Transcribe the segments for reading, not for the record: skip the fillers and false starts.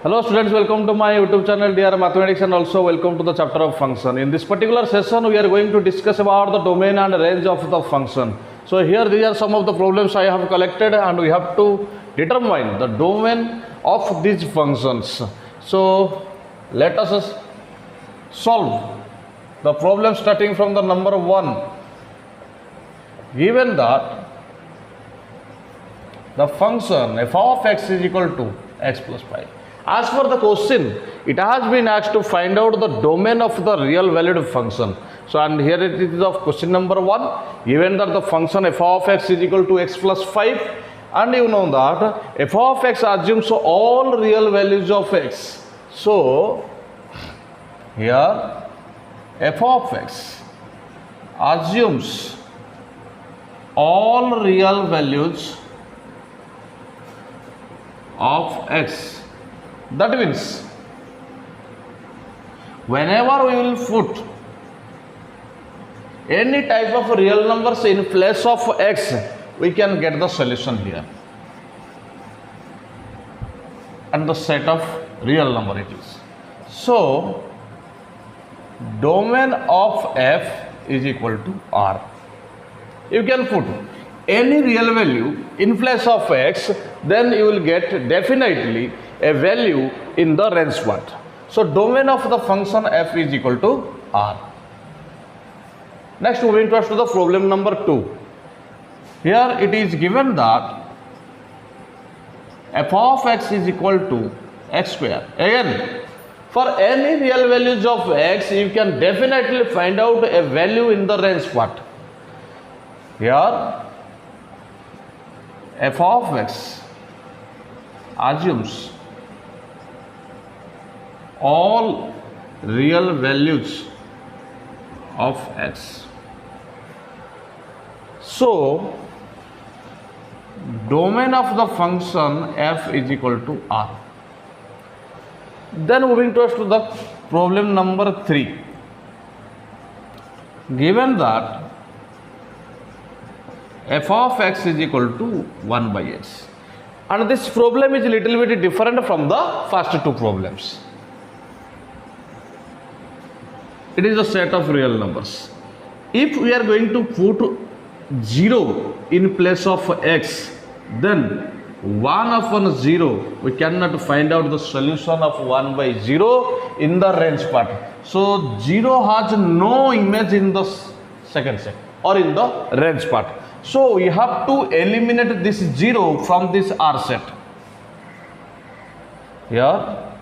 Hello students, welcome to my YouTube channel Dear Mathematics and also welcome to the chapter of function. In this particular session we are going to discuss about the domain and range of the function. So here these are some of the problems I have collected and we have to determine the domain of these functions. So let us solve the problem starting from the number 1. Given that the function f of x is equal to x plus 5. As per the question, it has been asked to find out the domain of the real valued function. So, and here it is of question number 1, given that the function f of x is equal to x plus 5, and you know that f of x assumes all real values of x. So, here f of x assumes all real values of x. That means whenever we will put any type of real numbers in place of x, we can get the solution here, and the set of real number it is. So domain of f is equal to R. You can put any real value in place of x, then you will get definitely a value in the range part. So domain of the function f is equal to R. Next, moving to the problem number 2. Here it is given that f of x is equal to x square. Again, for any real values of x, you can definitely find out a value in the range part. Here f of x assumes all real values of x. So domain of the function f is equal to R. Then moving to the problem number 3. Given that f of x is equal to 1 by x, and this problem is a little bit different from the first two problems. It is a set of real numbers. If we are going to put 0 in place of x, then 1 upon 0, we cannot find out the solution of 1 by 0 in the range part. So 0 has no image in the second set or in the range part. So we have to eliminate this 0 from this R set. Here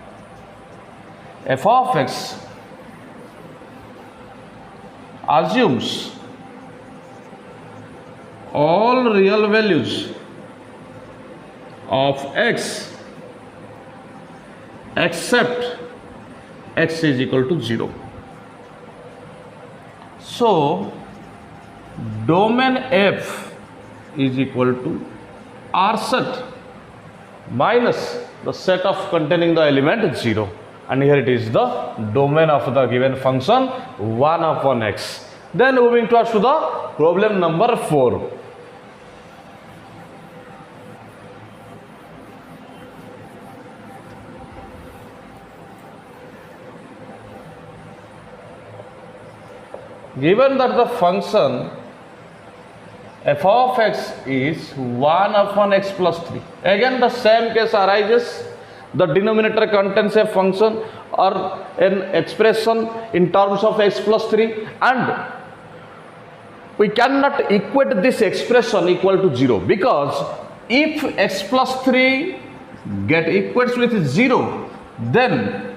f of x assumes all real values of x except x is equal to 0. So domain f is equal to R set minus the set of containing the element 0, and here it is the domain of the given function 1 upon x. Then moving to the problem number 4. Given that the function f of x is 1 upon x plus 3. Again the same case arises. The denominator contains a function or an expression in terms of x plus 3, and we cannot equate this expression equal to 0, because if x plus 3 get equates with 0, then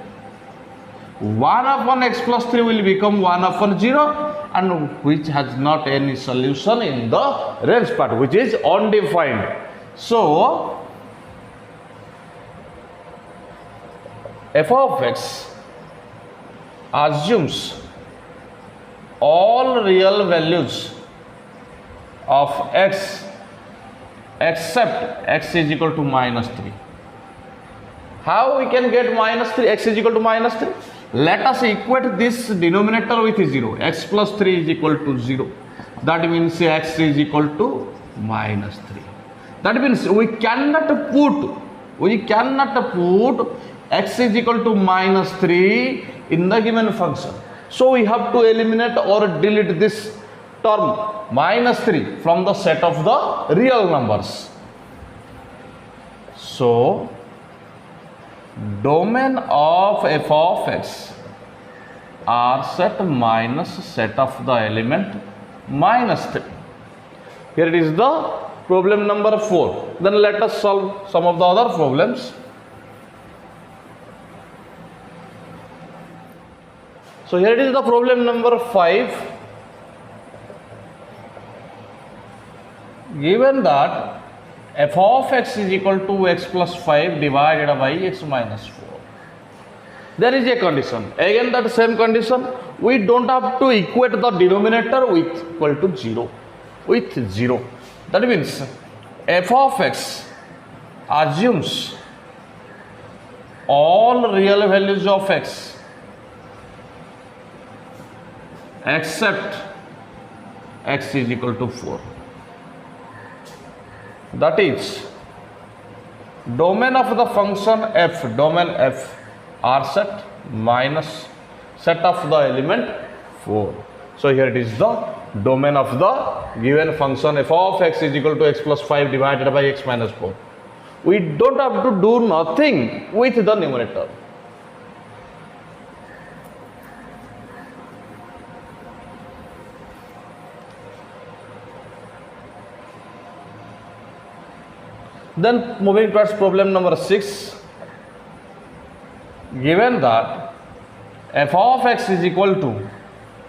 1 upon x plus 3 will become 1 upon 0, and which has not any solution in the range part, which is undefined. So f of x assumes all real values of x except x is equal to minus 3. How we can get minus 3, x is equal to minus 3? Let us equate this denominator with 0. X plus 3 is equal to 0. That means x is equal to minus 3. That means we cannot put We cannot put x is equal to minus 3 in the given function. So we have to eliminate or delete this term minus 3 from the set of the real numbers. So domain of f of x are set minus set of the element minus 3. Here it is the problem number 4. Then let us solve some of the other problems. So here it is the problem number 5. Given that f of x is equal to x plus 5 divided by x minus 4. There is a condition. Again that same condition. We don't have to equate the denominator with equal to 0. With 0. That means f of x assumes all real values of x except x is equal to 4. That is domain of the function f, domain f are set minus set of the element 4. So here it is the domain of the given function f of x is equal to x plus 5 divided by x minus 4. We don't have to do nothing with the numerator. Then moving towards problem number 6. Given that f of x is equal to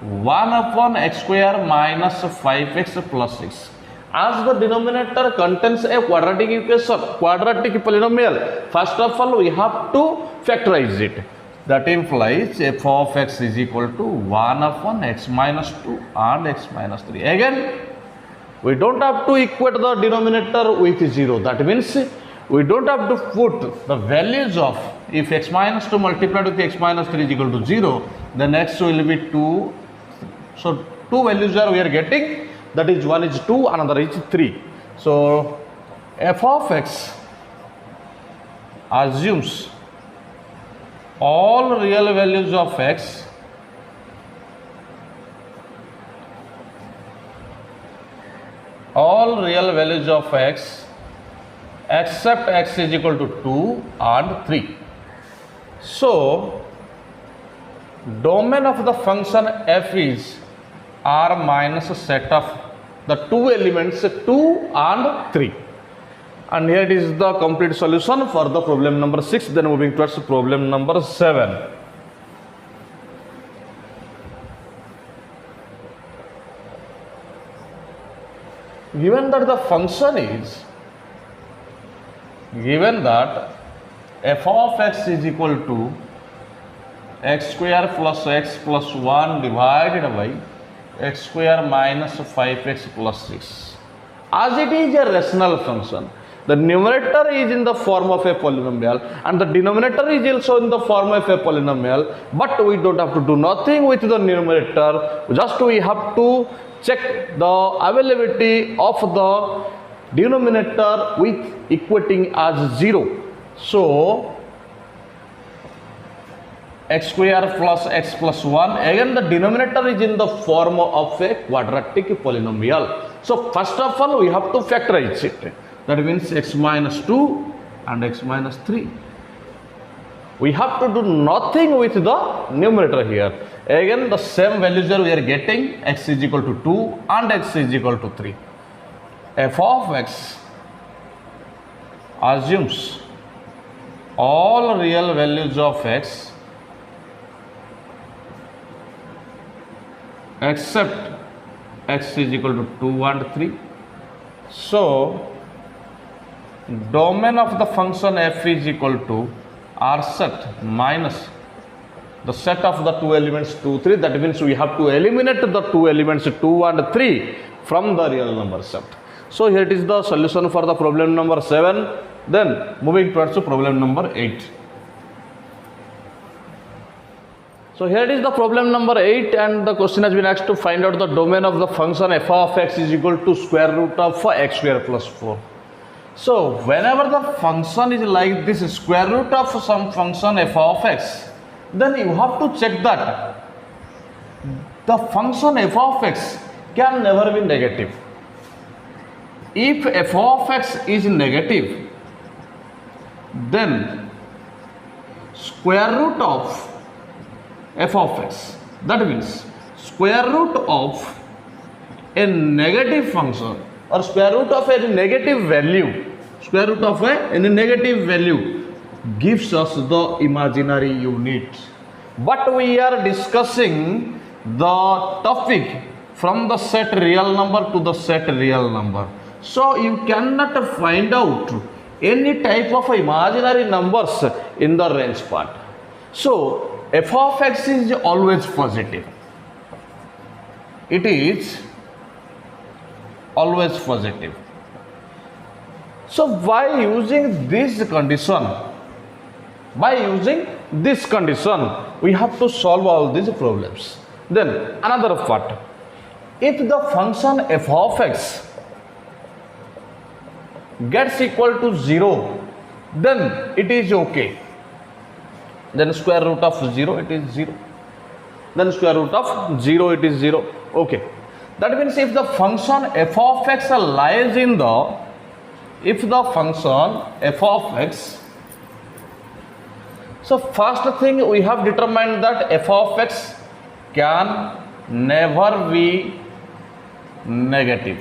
1 upon x square minus 5x plus 6. As the denominator contains a quadratic equation, quadratic polynomial, first of all we have to factorize it. That implies f of x is equal to 1 upon x minus 2 and x minus 3. Again, we don't have to equate the denominator with 0. That means we don't have to put the values of, if x minus 2 multiplied with x minus 3 is equal to 0, then x will be 2. So two values are we are getting, that is one is 2, another is 3. So f of x assumes all real values of x except x is equal to 2 and 3. So domain of the function f is R minus a set of the two elements 2 and 3. And here it is the complete solution for the problem number 6. Then moving towards problem number 7. Given that the function is, given that f of x is equal to x square plus x plus 1 divided by x square minus 5x plus 6. As it is a rational function, the numerator is in the form of a polynomial and the denominator is also in the form of a polynomial, but we don't have to do nothing with the numerator, just we have to check the availability of the denominator with equating as 0. So x square plus x plus 1, again the denominator is in the form of a quadratic polynomial. So first of all we have to factorize it. That means x minus 2 and x minus 3. We have to do nothing with the numerator here. Again the same values are we are getting, x is equal to 2 and x is equal to 3. f of x assumes all real values of x except x is equal to 2 and 3. So domain of the function f is equal to R set minus the set of the two elements 2, 3. That means we have to eliminate the two elements 2 and 3 from the real number set. So here it is the solution for the problem number 7. Then moving towards problem number 8. So here it is the problem number 8, and the question has been asked to find out the domain of the function f of x is equal to square root of x square plus 4. So whenever the function is like this square root of some function f of x, then you have to check that the function f of x can never be negative. If f of x is negative, then square root of f of x, that means square root of a negative function or square root of a negative value, square root of a negative value gives us the imaginary unit. But we are discussing the topic from the set real number to the set real number. So you cannot find out any type of imaginary numbers in the range part. So f of x is always positive. It is always positive. So by using this condition, we have to solve all these problems. Then another part, if the function f of x gets equal to 0, then it is okay. Then square root of 0, it is 0. Then square root of 0, it is 0. Okay. That means if the function f of x lies in the, if the function f of x, so first thing we have determined that f of x can never be negative.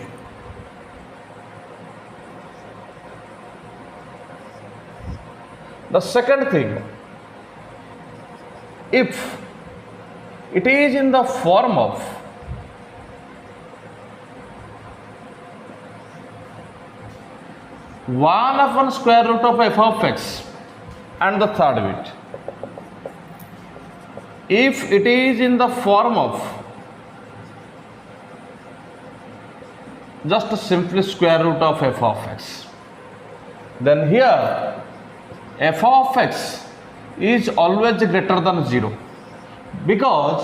The second thing, if it is in the form of one upon square root of f of x, and the third bit, if it is in the form of just simply square root of f of x, then here f of x is always greater than 0, because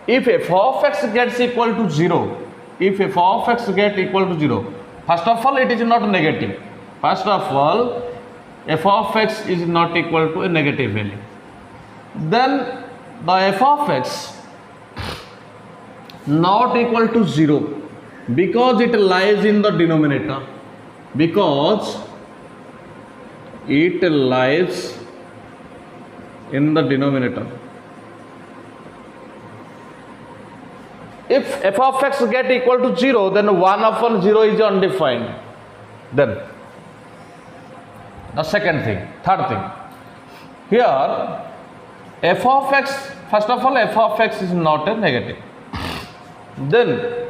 if f of x gets equal to 0, if f of x gets equal to 0, first of all it is not negative. First of all, f of x is not equal to a negative value. Then the f of x not equal to 0, because it lies in the denominator, because it lies in the denominator. If f of x get equal to 0, then 1 upon 0 is undefined. Then the second thing, third thing, here f of x, first of all f of x is not a negative. Then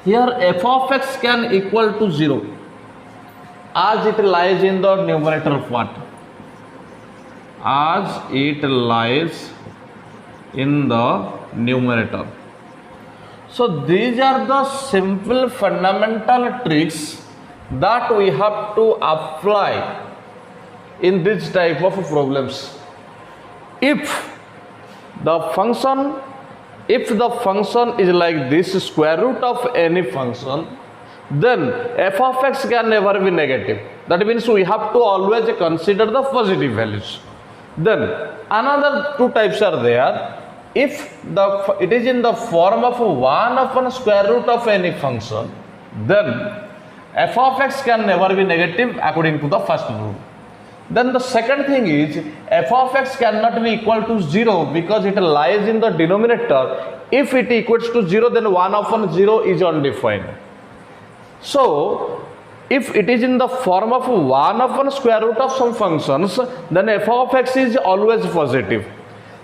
here f of x can equal to 0 as it lies in the numerator part, as it lies in the numerator. So these are the simple fundamental tricks that we have to apply in this type of problems. If the function is like this square root of any function, then f of x can never be negative. That means we have to always consider the positive values. Then another two types are there. If it is in the form of 1 upon square root of any function, then f of x can never be negative according to the first rule. Then the second thing is f of x cannot be equal to 0 because it lies in the denominator. If it equals to 0, then 1 upon 0 is undefined. So if it is in the form of 1 upon square root of some functions, then f of x is always positive.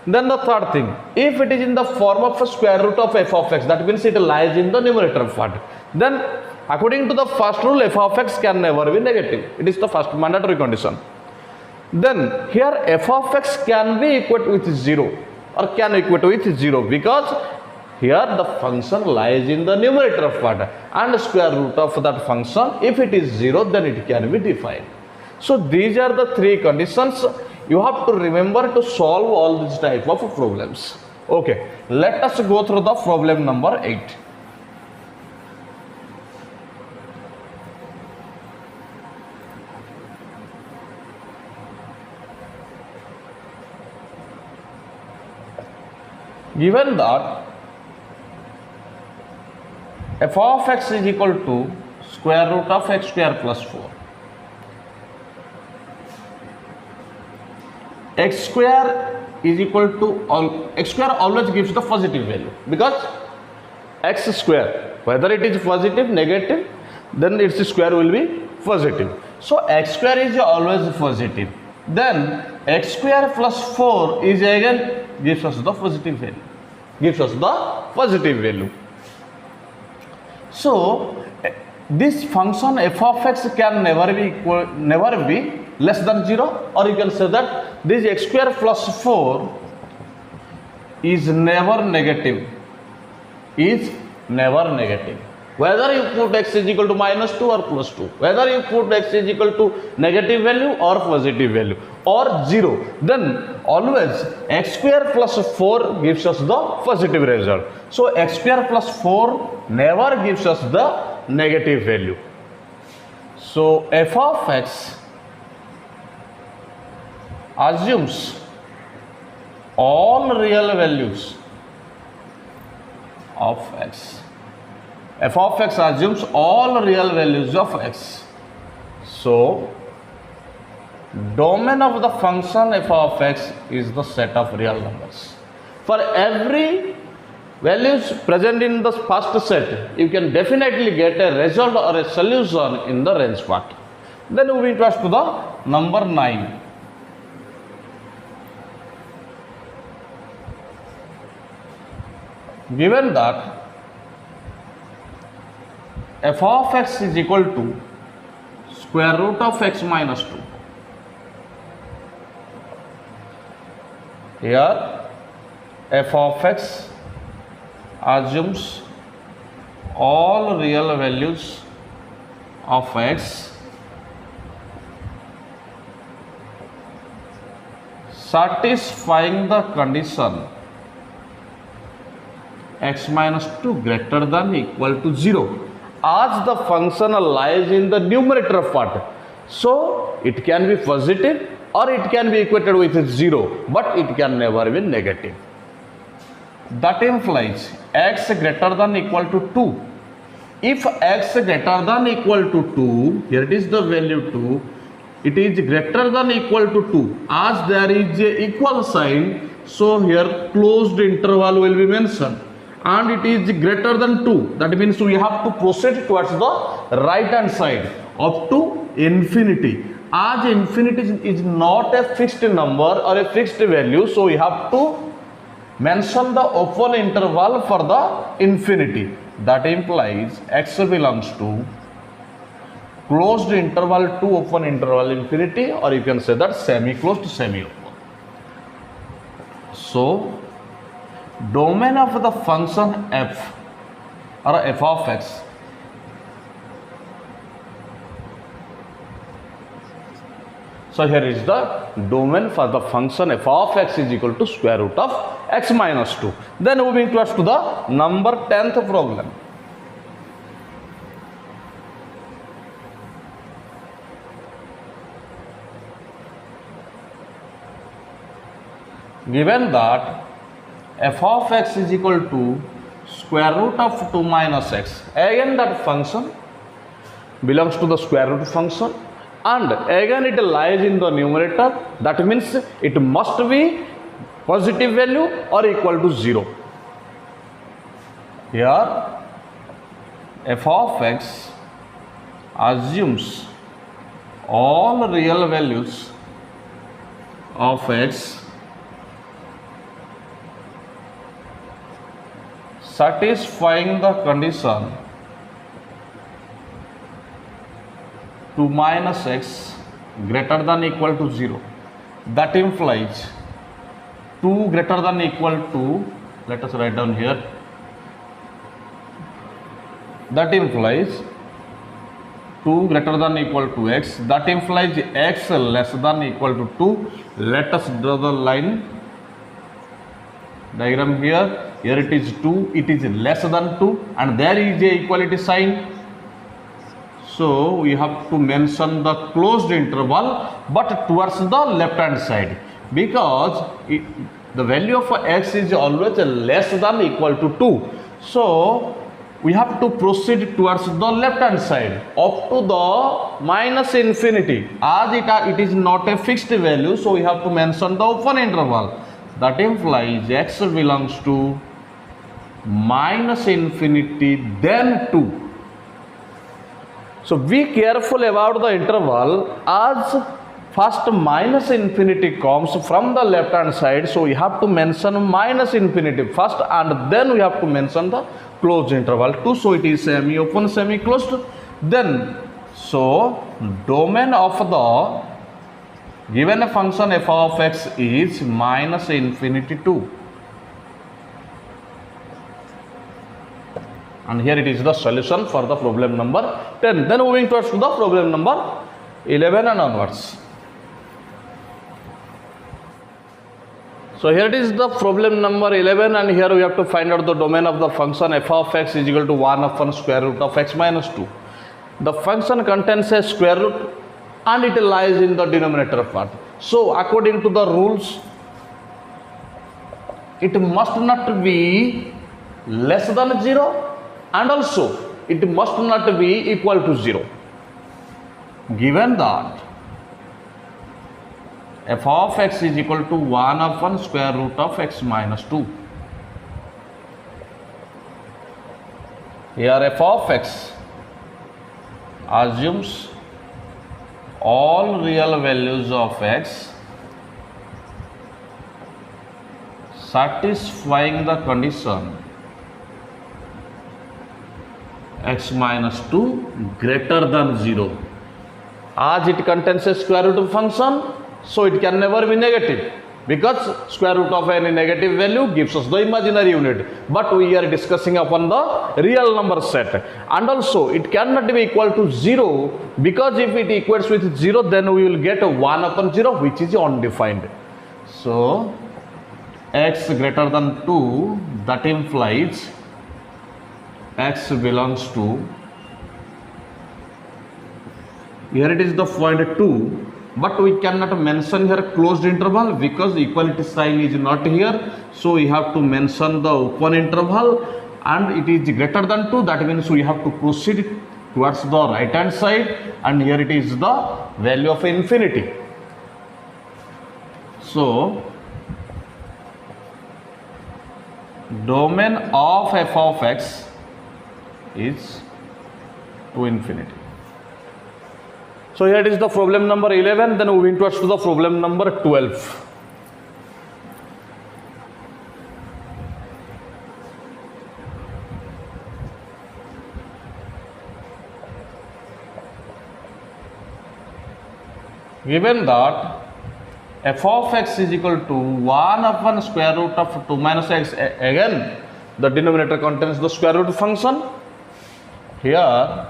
Then the third thing, if it is in the form of a square root of f of x, that means it lies in the numerator part, then according to the first rule, f of x can never be negative. It is the first mandatory condition. Then here f of x can be equal with 0 or can equate with 0 because here the function lies in the numerator part and square root of that function, if it is 0, then it can be defined. So these are the three conditions. You have to remember to solve all these type of problems. Okay, let us go through the problem number 8. given that f of x is equal to square root of x square plus 4, x square is equal to x square always gives the positive value, because x square, whether it is positive, negative, then its square will be positive. So x square is always positive. Then x square plus 4 is again gives us the positive value. Gives us the positive value. So this function f of x can never be less than 0, or you can say that this x square plus 4 is never negative. Is never negative. Whether you put x is equal to minus 2 or plus 2, whether you put x is equal to negative value or positive value or 0, then always x square plus 4 gives us the positive result. So x square plus 4 never gives us the negative value. So f of x assumes all real values of x. F of x assumes all real values of x. So domain of the function f of x is the set of real numbers. For every values present in the first set, you can definitely get a result or a solution in the range part. Then moving to the number 9. Given that f of x is equal to square root of x minus 2. Here f of x assumes all real values of x satisfying the condition x minus 2 greater than equal to 0. As the function lies in the numerator part, so it can be positive or it can be equated with 0, but it can never be negative. That implies x greater than equal to 2. If x greater than equal to 2, here it is the value 2, it is greater than equal to 2. As there is a equal sign, so here closed interval will be mentioned. And it is greater than 2, that means we have to proceed towards the right hand side up to infinity. As infinity is not a fixed number or a fixed value, so we have to mention the open interval for the infinity. That implies x belongs to closed interval to open interval infinity, or you can say that semi-closed to semi-open. So domain of the function f or f of x so here is the domain for the function f of x is equal to square root of x minus 2. Then moving towards to the number 10th problem. Given that f of x is equal to square root of 2 minus x. Again that function belongs to the square root function, and again it lies in the numerator. That means it must be positive value or equal to 0. Here f of x assumes all real values of x satisfying the condition 2 minus x greater than equal to 0. That implies 2 greater than equal to, let us write down here, that implies 2 greater than equal to x, that implies x less than equal to 2. Let us draw the line diagram here. Here it is 2, it is less than 2, and there is a equality sign. So we have to mention the closed interval but towards the left hand side, because the value of x is always less than equal to 2. So we have to proceed towards the left hand side up to the minus infinity. As it is not a fixed value, so we have to mention the open interval. That implies x belongs to minus infinity then 2. So be careful about the interval, as first minus infinity comes from the left hand side, so we have to mention minus infinity first and then we have to mention the closed interval 2. So it is semi open, semi closed. Then so domain of the given function f of x is minus infinity 2. And here it is the solution for the problem number 10. Then moving towards to the problem number 11 and onwards. So here it is the problem number 11, and here we have to find out the domain of the function f of x is equal to 1 upon square root of x minus 2. The function contains a square root and it lies in the denominator part. So according to the rules, it must not be less than 0 and also it must not be equal to 0. Given that f of x is equal to 1 upon square root of x minus 2. Here f of x assumes all real values of x satisfying the condition x minus 2 greater than 0. As it contains a square root function, so it can never be negative, because square root of any negative value gives us the imaginary unit. But we are discussing upon the real number set, and also it cannot be equal to 0, because if it equates with 0, then we will get a 1 upon 0, which is undefined. So x greater than 2, that implies x belongs to, here it is the point 2, but we cannot mention here closed interval because equality sign is not here. So we have to mention the open interval, and it is greater than 2. That means we have to proceed towards the right hand side, and here it is the value of infinity. So domain of f of x is to infinity. So here it is the problem number 11. Then moving towards to the problem number 12. Given that f of x is equal to 1 upon square root of 2 minus x, again the denominator contains the square root function. Here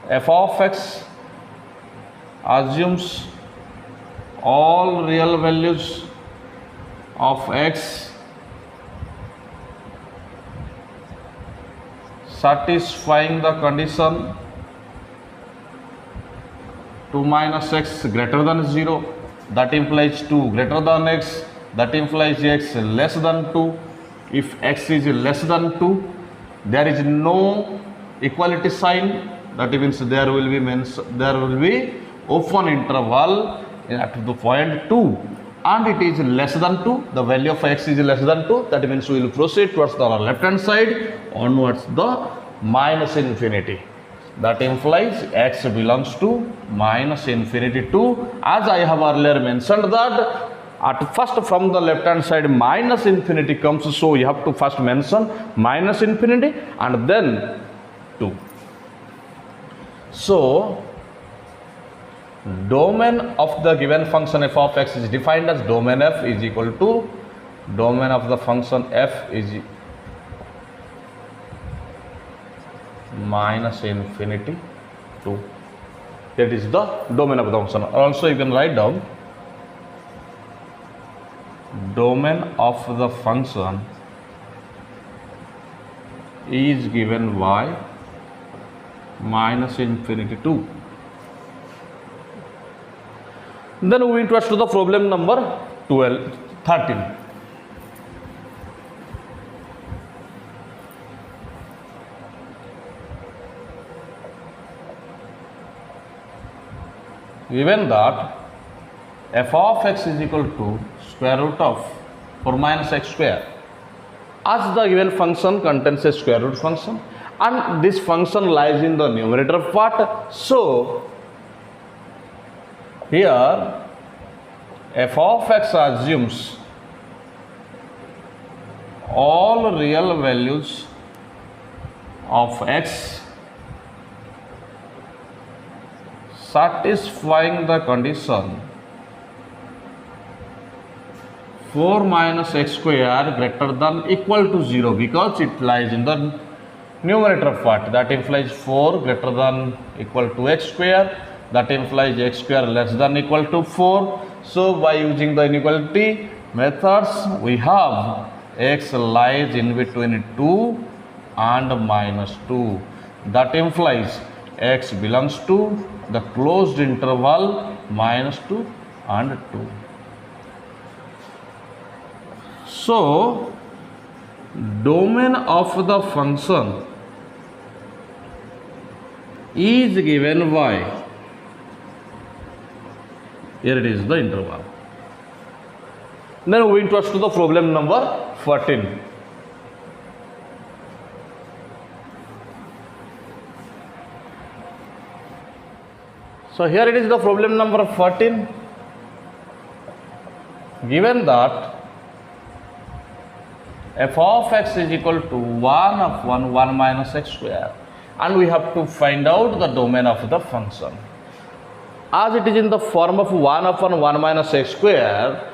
f of x assumes all real values of x satisfying the condition 2 minus x greater than 0. That implies 2 greater than x, that implies x less than 2. If x is less than 2, there is no equality sign. That means there will be open interval at the point 2, and it is less than 2. The value of x is less than 2. That means we will proceed towards the left hand side onwards the minus infinity. That implies x belongs to minus infinity 2. As I have earlier mentioned that at first from the left hand side minus infinity comes, so you have to first mention minus infinity and then 2. So domain of the given function f of x is defined as domain f is equal to domain of the function f is minus infinity 2. That is the domain of the function. Also you can write down domain of the function is given by minus infinity 2. Then moving towards to the problem number 13. 13. Given that f of x is equal to square root of 4 minus x square, as the given function contains a square root function and this function lies in the numerator part, so here f of x assumes all real values of x satisfying the condition 4 minus x square greater than equal to 0, because it lies in the numerator part. That implies 4 greater than equal to x square, that implies x square less than equal to 4. So by using the inequality methods, we have x lies in between 2 and minus 2. That implies x belongs to the closed interval minus 2 and 2. So domain of the function is given by, here it is the interval. Then we interest to the problem number 14. So here it is the problem number 14. Given that f of x is equal to 1 upon 1 minus x square, and we have to find out the domain of the function. As it is in the form of 1 upon 1 minus x square,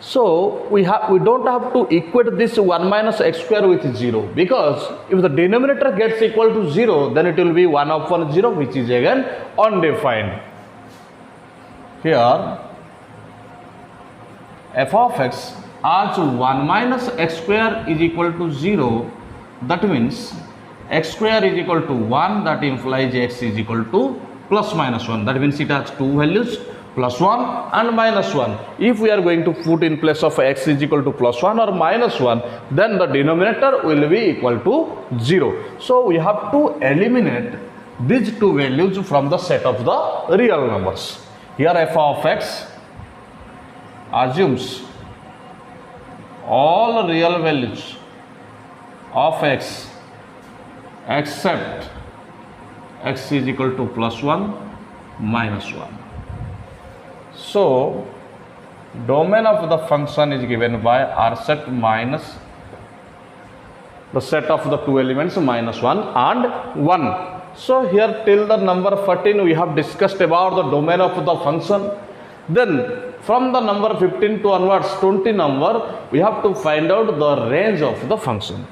so we don't have to equate this 1 minus x square with 0, because if the denominator gets equal to 0, then it will be 1 upon 0, which is again undefined. Here f of x as 1 minus x square is equal to 0, that means x square is equal to 1, that implies x is equal to plus minus 1. That means it has two values, plus 1 and minus 1. If we are going to put in place of x is equal to plus 1 or minus 1, then the denominator will be equal to 0. So we have to eliminate these two values from the set of the real numbers. Here f of x assumes all real values of x except x is equal to plus 1 minus 1. So domain of the function is given by r set minus the set of the two elements minus 1 and 1. So here till the number 14 we have discussed about the domain of the function. Then from the number 15 to onwards 20 number, we have to find out the range of the function.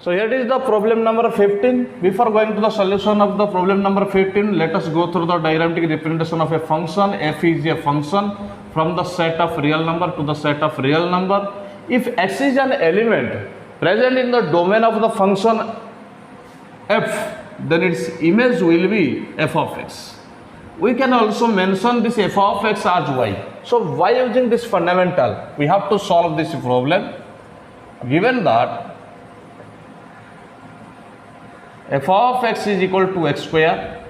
So here is the problem number 15. Before going to the solution of the problem number 15, let us go through the diagrammatic representation of a function. F is a function from the set of real number to the set of real number. If x is an element present in the domain of the function f, then its image will be f of x. We can also mention this f of x as y. So by using this fundamental, we have to solve this problem. Given that f of x is equal to x square,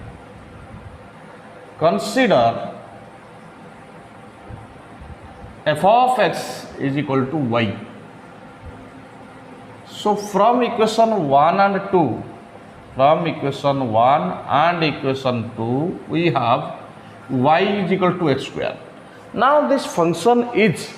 consider f of x is equal to y. So from equation 1 and 2, from equation 1 and equation 2, we have y is equal to x square. Now this function is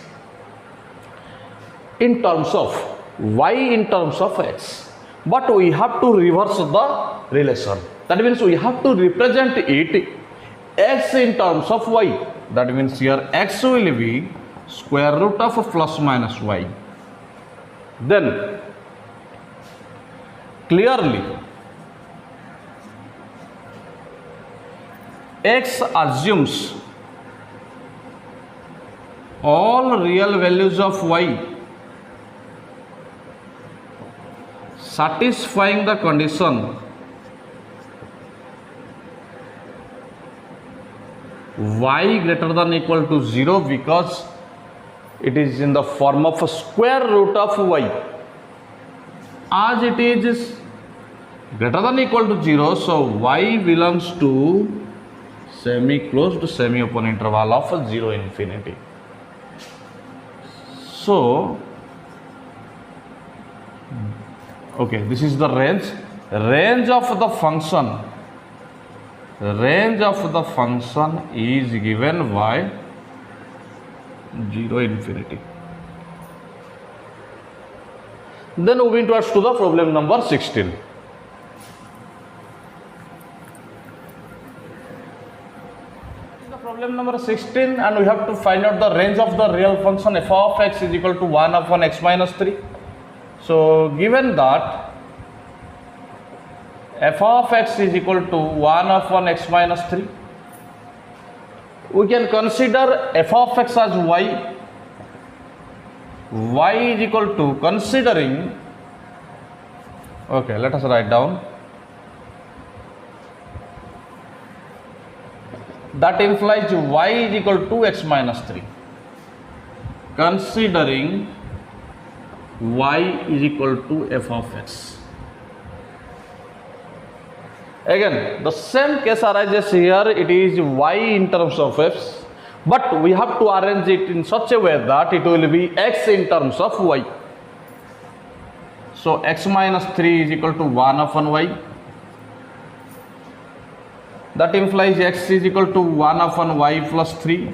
in terms of y in terms of x, but we have to reverse the relation. That means we have to represent it x in terms of y. That means here x will be square root of plus minus y. Then clearly x assumes all real values of y satisfying the condition y greater than equal to 0 because it is in the form of a square root of y. As it is greater than equal to 0, so y belongs to semi-closed semi-open interval of 0 infinity. So, okay, this is the range of the function. Range of the function is given by 0 infinity. Then moving towards to the problem number 16. Problem number 16, and we have to find out the range of the real function f of x is equal to 1 upon x minus 3. So given that f of x is equal to 1 upon x minus 3, we can consider f of x as y. Y is equal to, considering, okay, let us write down. That implies y is equal to x minus 3. Considering y is equal to f of x. Again, the same case arises here. It is y in terms of x, but we have to arrange it in such a way that it will be x in terms of y. So x minus 3 is equal to 1 upon y. That implies x is equal to 1 upon y plus 3.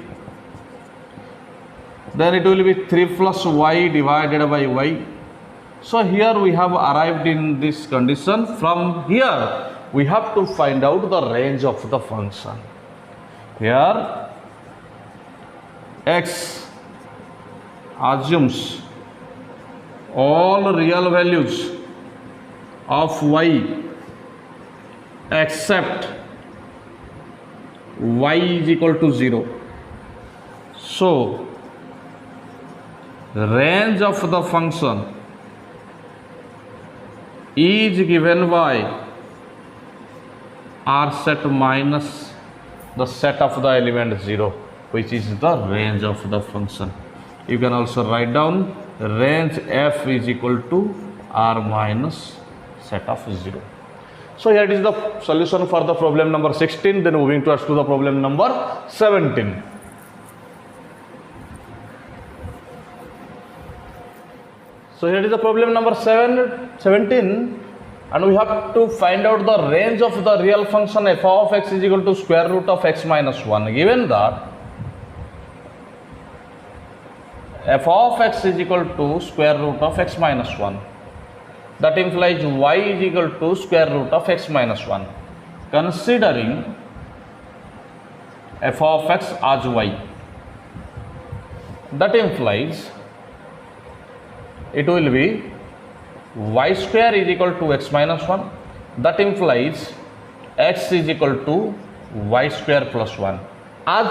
Then it will be 3 plus y divided by y. So here we have arrived in this condition. From here we have to find out the range of the function. Here x assumes all real values of y except y is equal to 0. So the range of the function is given by R set minus the set of the element 0, which is the range of the function. You can also write down range f is equal to R minus set of 0. So here it is the solution for the problem number 16. Then moving towards to the problem number 17. So here is the problem number 17, and we have to find out the range of the real function f of x is equal to square root of x minus 1. Given that f of x is equal to square root of x minus 1, that implies y is equal to square root of x minus 1. Considering f of x as y, that implies it will be y square is equal to x minus 1. That implies x is equal to y square plus 1. As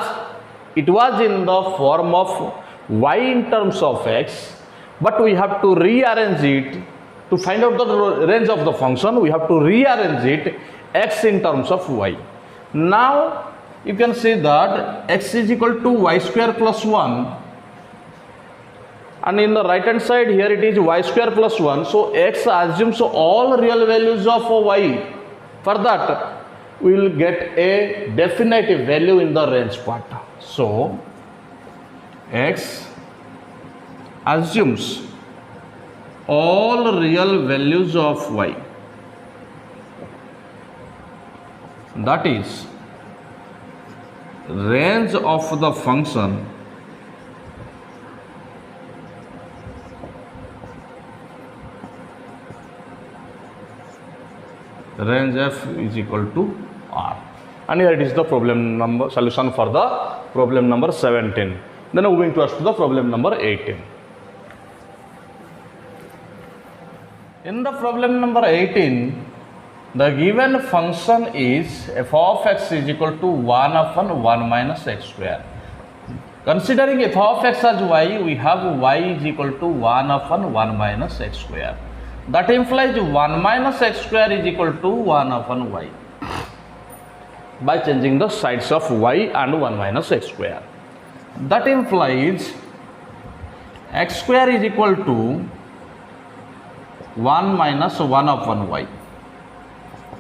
it was in the form of y in terms of x, but we have to rearrange it. To find out the range of the function, we have to rearrange it x in terms of y. Now you can see that x is equal to y square plus 1, and in the right hand side here it is y square plus 1. So x assumes all real values of y. For that we will get a definitive value in the range part. So x assumes all real values of y, that is range of the function range f is equal to r. And here it is the problem number solution for the problem number 17. Then moving to the problem number 18. In the problem number 18, the given function is f of x is equal to 1 upon 1 minus x square. Considering f of x as y, we have y is equal to 1 upon 1 minus x square. That implies 1 minus x square is equal to 1 upon y. by changing the sides of y and 1 minus x square. That implies x square is equal to 1 minus 1 upon y.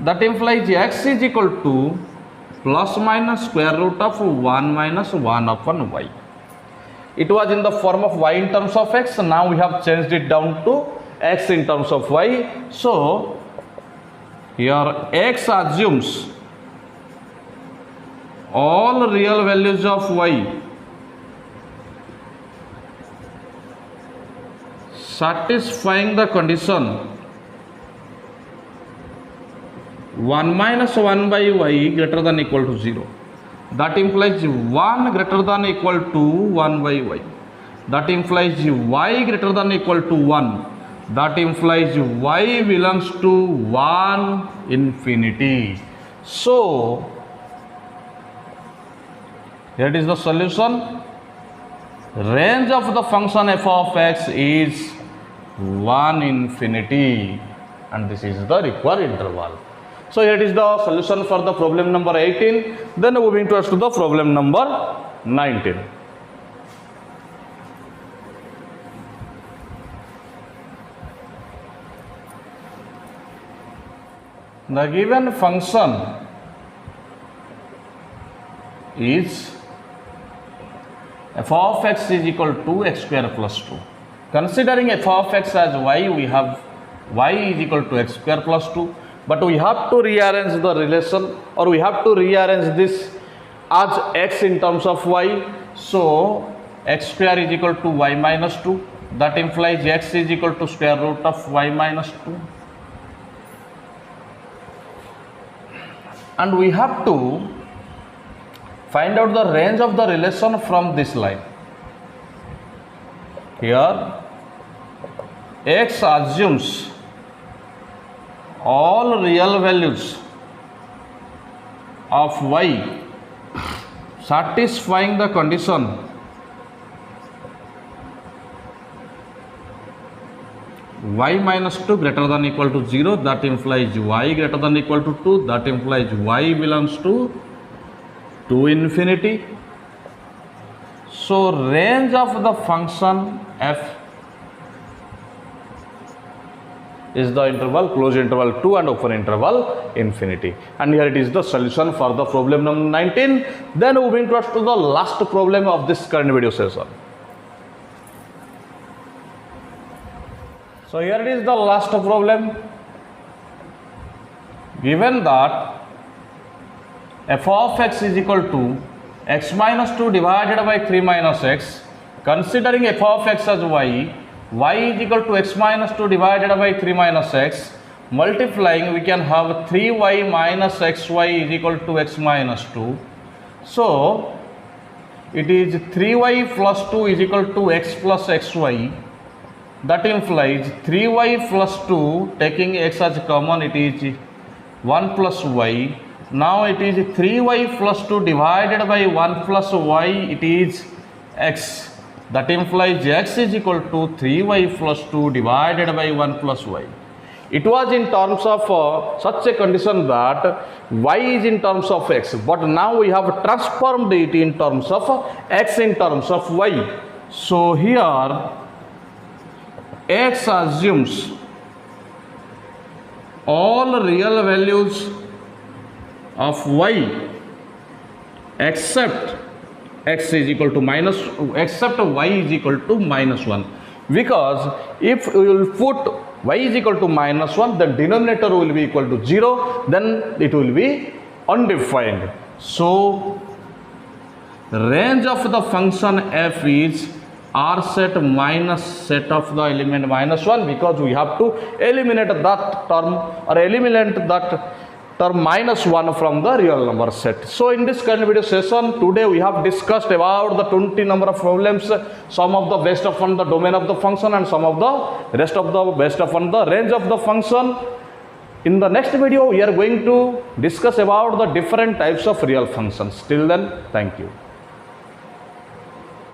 That implies x is equal to plus minus square root of 1 minus 1 upon y. It was in the form of y in terms of x. Now we have changed it down to x in terms of y. So here x assumes all real values of y satisfying the condition 1 minus 1 by y greater than equal to 0. That implies 1 greater than equal to 1 by y. That implies y greater than equal to 1. That implies y belongs to 1 infinity. So here is the solution. Range of the function f of x is 1 infinity, and this is the required interval. So here is the solution for the problem number 18. Then moving to the problem number 19. The given function is f of x is equal to x square plus 2. Considering f of x as y, we have y is equal to x square plus 2. But we have to rearrange the relation, or we have to rearrange this as x in terms of y. So x square is equal to y minus 2. That implies x is equal to square root of y minus 2. And we have to find out the range of the relation from this line. Here x assumes all real values of y satisfying the condition y minus 2 greater than equal to 0. That implies y greater than equal to 2. That implies y belongs to 2 infinity. So range of the function f is the interval, closed interval 2 and open interval infinity. And here it is the solution for the problem number 19. Then moving to the last problem of this current video session. So here it is the last problem. Given that f of x is equal to x minus 2 divided by 3 minus x, considering f of x as y, y is equal to x minus 2 divided by 3 minus x, multiplying we can have 3y minus xy is equal to x minus 2. So it is 3y plus 2 is equal to x plus xy. That implies 3y plus 2, taking x as common, it is 1 plus y. Now it is 3y plus 2 divided by 1 plus y, it is x. That implies x is equal to 3y plus 2 divided by 1 plus y. It was in terms of such a condition that y is in terms of x, but now we have transformed it in terms of x in terms of y. So here x assumes all real values of y except x is equal to except y is equal to minus 1, because if we will put y is equal to minus 1, then denominator will be equal to 0, then it will be undefined. So range of the function f is r set minus set of the element minus 1, because we have to eliminate that term or eliminate that term minus 1 from the real number set. So in this current video session today we have discussed about the 20 number of problems, some of the based upon the domain of the function and some of the rest of the based upon the range of the function. In the next video we are going to discuss about the different types of real functions. Till then, thank you.